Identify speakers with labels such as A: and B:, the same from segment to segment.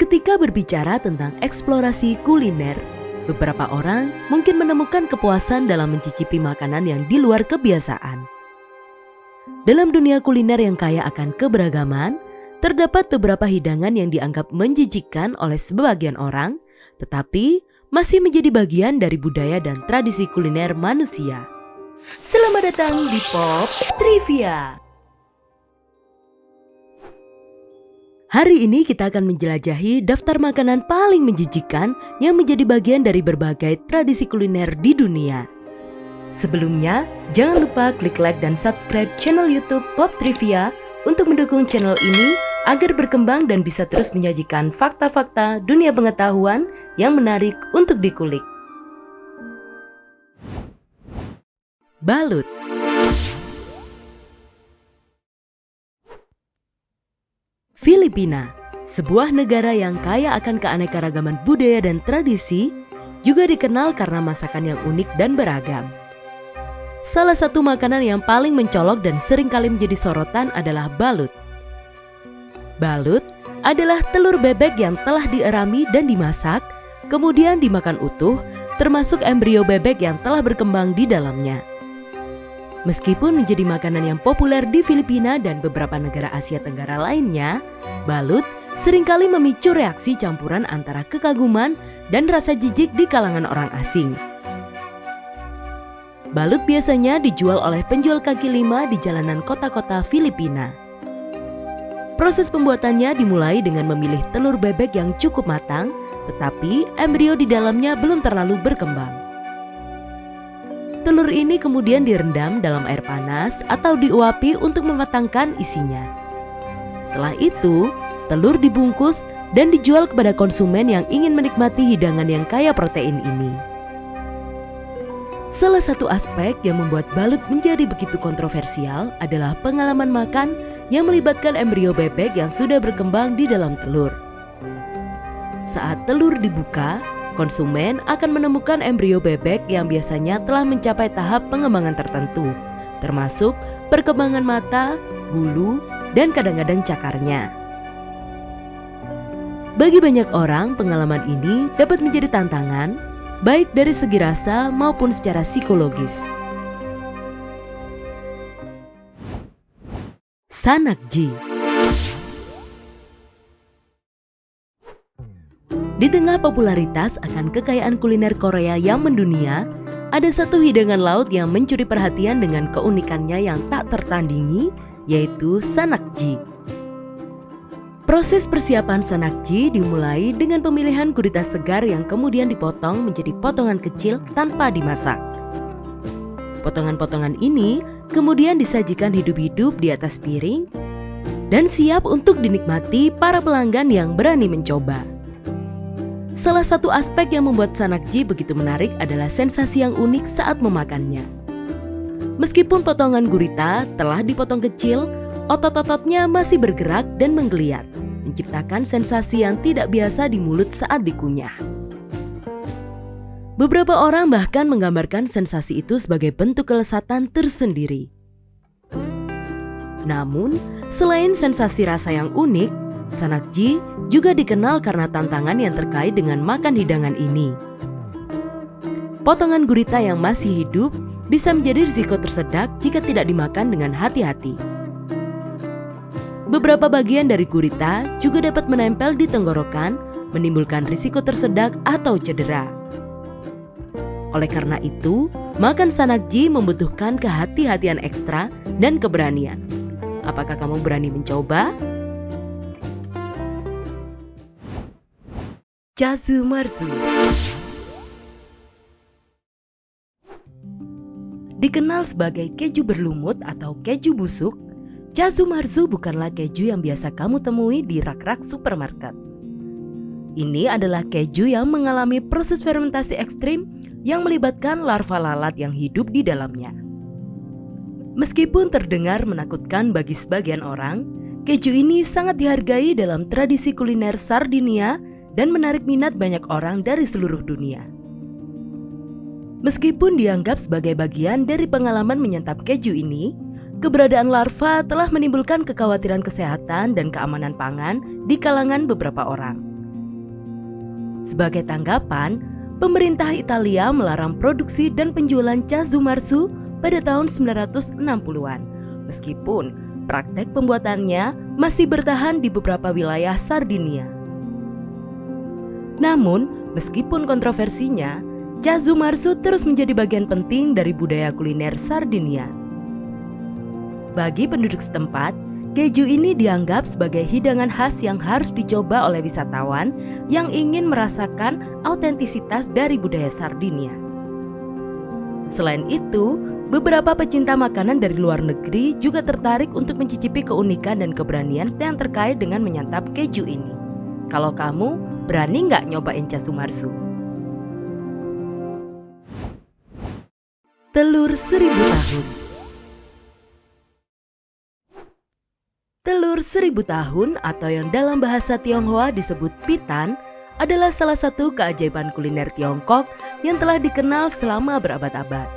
A: Ketika berbicara tentang eksplorasi kuliner, beberapa orang mungkin menemukan kepuasan dalam mencicipi makanan yang di luar kebiasaan. Dalam dunia kuliner yang kaya akan keberagaman, terdapat beberapa hidangan yang dianggap menjijikkan oleh sebagian orang, tetapi masih menjadi bagian dari budaya dan tradisi kuliner manusia. Selamat datang di Pop Trivia. Hari ini kita akan menjelajahi daftar makanan paling menjijikkan yang menjadi bagian dari berbagai tradisi kuliner di dunia. Sebelumnya, jangan lupa klik like dan subscribe channel YouTube Pop Trivia untuk mendukung channel ini agar berkembang dan bisa terus menyajikan fakta-fakta dunia pengetahuan yang menarik untuk dikulik. Balut. Filipina, sebuah negara yang kaya akan keanekaragaman budaya dan tradisi, juga dikenal karena masakan yang unik dan beragam. Salah satu makanan yang paling mencolok dan seringkali menjadi sorotan adalah balut. Balut adalah telur bebek yang telah dierami dan dimasak, kemudian dimakan utuh, termasuk embrio bebek yang telah berkembang di dalamnya. Meskipun menjadi makanan yang populer di Filipina dan beberapa negara Asia Tenggara lainnya, balut seringkali memicu reaksi campuran antara kekaguman dan rasa jijik di kalangan orang asing. Balut biasanya dijual oleh penjual kaki lima di jalanan kota-kota Filipina. Proses pembuatannya dimulai dengan memilih telur bebek yang cukup matang, tetapi embrio di dalamnya belum terlalu berkembang. Telur ini kemudian direndam dalam air panas atau diuapi untuk mematangkan isinya. Setelah itu, telur dibungkus dan dijual kepada konsumen yang ingin menikmati hidangan yang kaya protein ini. Salah satu aspek yang membuat balut menjadi begitu kontroversial adalah pengalaman makan yang melibatkan embrio bebek yang sudah berkembang di dalam telur. Saat telur dibuka, konsumen akan menemukan embrio bebek yang biasanya telah mencapai tahap pengembangan tertentu, termasuk perkembangan mata, bulu, dan kadang-kadang cakarnya. Bagi banyak orang, pengalaman ini dapat menjadi tantangan, baik dari segi rasa maupun secara psikologis. Sanakji. Di tengah popularitas akan kekayaan kuliner Korea yang mendunia, ada satu hidangan laut yang mencuri perhatian dengan keunikannya yang tak tertandingi, yaitu sanakji. Proses persiapan sanakji dimulai dengan pemilihan gurita segar yang kemudian dipotong menjadi potongan kecil tanpa dimasak. Potongan-potongan ini kemudian disajikan hidup-hidup di atas piring dan siap untuk dinikmati para pelanggan yang berani mencoba. Salah satu aspek yang membuat sanakji begitu menarik adalah sensasi yang unik saat memakannya. Meskipun potongan gurita telah dipotong kecil, otot-ototnya masih bergerak dan menggeliat, menciptakan sensasi yang tidak biasa di mulut saat dikunyah. Beberapa orang bahkan menggambarkan sensasi itu sebagai bentuk kelezatan tersendiri. Namun, selain sensasi rasa yang unik, sanakji juga dikenal karena tantangan yang terkait dengan makan hidangan ini. Potongan gurita yang masih hidup bisa menjadi risiko tersedak jika tidak dimakan dengan hati-hati. Beberapa bagian dari gurita juga dapat menempel di tenggorokan, menimbulkan risiko tersedak atau cedera. Oleh karena itu, makan sanakji membutuhkan kehati-hatian ekstra dan keberanian. Apakah kamu berani mencoba? Chasu marzu. Dikenal sebagai keju berlumut atau keju busuk, chasu marzu bukanlah keju yang biasa kamu temui di rak-rak supermarket. Ini adalah keju yang mengalami proses fermentasi ekstrim yang melibatkan larva lalat yang hidup di dalamnya. Meskipun terdengar menakutkan bagi sebagian orang, keju ini sangat dihargai dalam tradisi kuliner Sardinia dan menarik minat banyak orang dari seluruh dunia. Meskipun dianggap sebagai bagian dari pengalaman menyantap keju ini, keberadaan larva telah menimbulkan kekhawatiran kesehatan dan keamanan pangan di kalangan beberapa orang. Sebagai tanggapan, pemerintah Italia melarang produksi dan penjualan casu marzu pada tahun 960-an, meskipun praktek pembuatannya masih bertahan di beberapa wilayah Sardinia. Namun, meskipun kontroversinya, casu marzu terus menjadi bagian penting dari budaya kuliner Sardinia. Bagi penduduk setempat, keju ini dianggap sebagai hidangan khas yang harus dicoba oleh wisatawan yang ingin merasakan autentisitas dari budaya Sardinia. Selain itu, beberapa pecinta makanan dari luar negeri juga tertarik untuk mencicipi keunikan dan keberanian yang terkait dengan menyantap keju ini. Kalau kamu, berani nggak nyobain casu marzu? Telur 1000 tahun. Telur 1000 tahun atau yang dalam bahasa Tionghoa disebut pitan adalah salah satu keajaiban kuliner Tiongkok yang telah dikenal selama berabad-abad.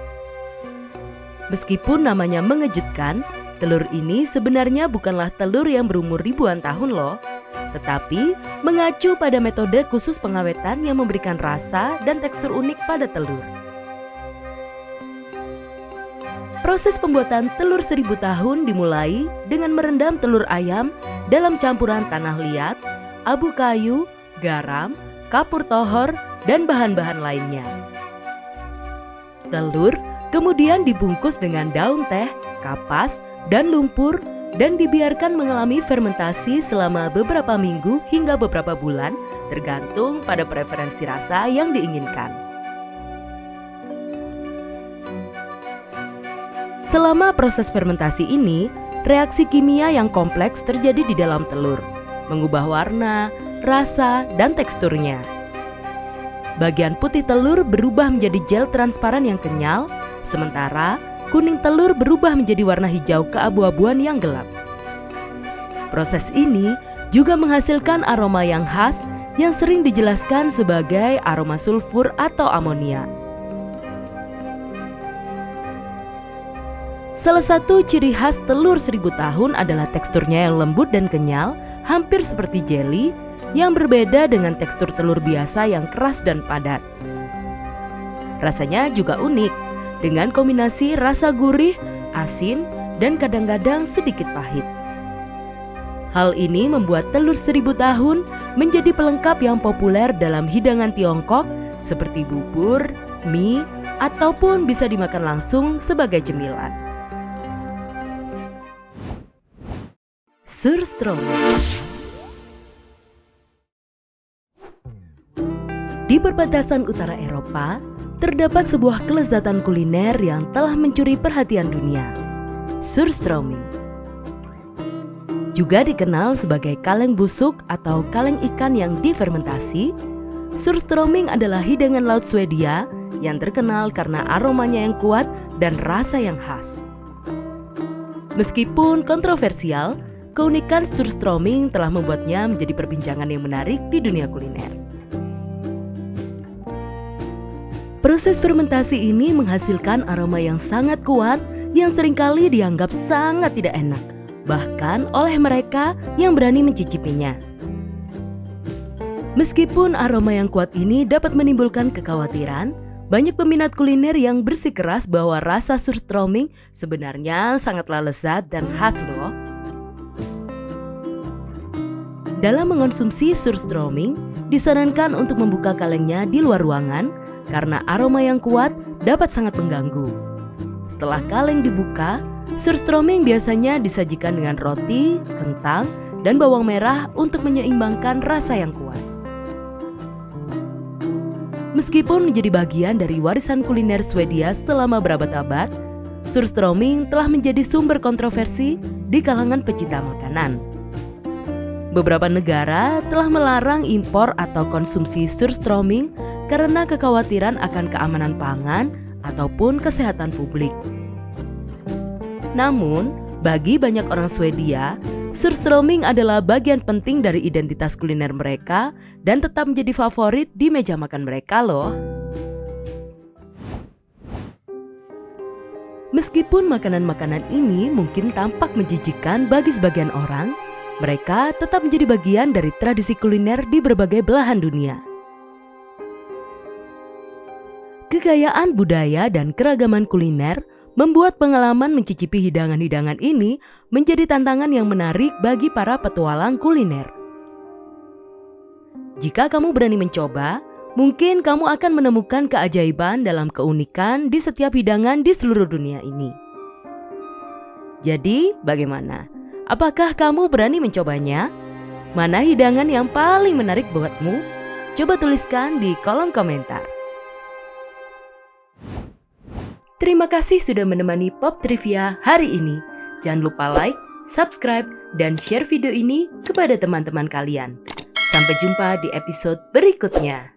A: Meskipun namanya mengejutkan, telur ini sebenarnya bukanlah telur yang berumur ribuan tahun loh, tetapi mengacu pada metode khusus pengawetan yang memberikan rasa dan tekstur unik pada telur. Proses pembuatan telur 1000 tahun dimulai dengan merendam telur ayam dalam campuran tanah liat, abu kayu, garam, kapur tohor, dan bahan-bahan lainnya. Telur kemudian dibungkus dengan daun teh, kapas, dan lumpur dan dibiarkan mengalami fermentasi selama beberapa minggu hingga beberapa bulan tergantung pada preferensi rasa yang diinginkan. Selama proses fermentasi ini, reaksi kimia yang kompleks terjadi di dalam telur, mengubah warna, rasa, dan teksturnya. Bagian putih telur berubah menjadi gel transparan yang kenyal, sementara kuning telur berubah menjadi warna hijau keabu-abuan yang gelap. Proses ini juga menghasilkan aroma yang khas yang sering dijelaskan sebagai aroma sulfur atau amonia. Salah satu ciri khas telur 1000 tahun adalah teksturnya yang lembut dan kenyal, hampir seperti jelly, yang berbeda dengan tekstur telur biasa yang keras dan padat. Rasanya juga unik, dengan kombinasi rasa gurih, asin, dan kadang-kadang sedikit pahit. Hal ini membuat telur 1000 tahun menjadi pelengkap yang populer dalam hidangan Tiongkok seperti bubur, mie, ataupun bisa dimakan langsung sebagai cemilan. Surströmming. Di perbatasan utara Eropa, terdapat sebuah kelezatan kuliner yang telah mencuri perhatian dunia, surströmming. Juga dikenal sebagai kaleng busuk atau kaleng ikan yang difermentasi, surströmming adalah hidangan laut Swedia yang terkenal karena aromanya yang kuat dan rasa yang khas. Meskipun kontroversial, keunikan surströmming telah membuatnya menjadi perbincangan yang menarik di dunia kuliner. Proses fermentasi ini menghasilkan aroma yang sangat kuat yang seringkali dianggap sangat tidak enak, bahkan oleh mereka yang berani mencicipinya. Meskipun aroma yang kuat ini dapat menimbulkan kekhawatiran, banyak peminat kuliner yang bersikeras bahwa rasa surströmming sebenarnya sangatlah lezat dan khas loh. Dalam mengonsumsi surströmming, disarankan untuk membuka kalengnya di luar ruangan karena aroma yang kuat dapat sangat mengganggu. Setelah kaleng dibuka, surströmming biasanya disajikan dengan roti, kentang, dan bawang merah untuk menyeimbangkan rasa yang kuat. Meskipun menjadi bagian dari warisan kuliner Swedia selama berabad-abad, surströmming telah menjadi sumber kontroversi di kalangan pecinta makanan. Beberapa negara telah melarang impor atau konsumsi surströmming karena kekhawatiran akan keamanan pangan ataupun kesehatan publik. Namun, bagi banyak orang Swedia, surströmming adalah bagian penting dari identitas kuliner mereka dan tetap menjadi favorit di meja makan mereka loh. Meskipun makanan-makanan ini mungkin tampak menjijikkan bagi sebagian orang, mereka tetap menjadi bagian dari tradisi kuliner di berbagai belahan dunia. Kekayaan budaya dan keragaman kuliner membuat pengalaman mencicipi hidangan-hidangan ini menjadi tantangan yang menarik bagi para petualang kuliner. Jika kamu berani mencoba, mungkin kamu akan menemukan keajaiban dalam keunikan di setiap hidangan di seluruh dunia ini. Jadi, bagaimana? Apakah kamu berani mencobanya? Mana hidangan yang paling menarik buatmu? Coba tuliskan di kolom komentar. Terima kasih sudah menemani Pop Trivia hari ini. Jangan lupa like, subscribe, dan share video ini kepada teman-teman kalian. Sampai jumpa di episode berikutnya.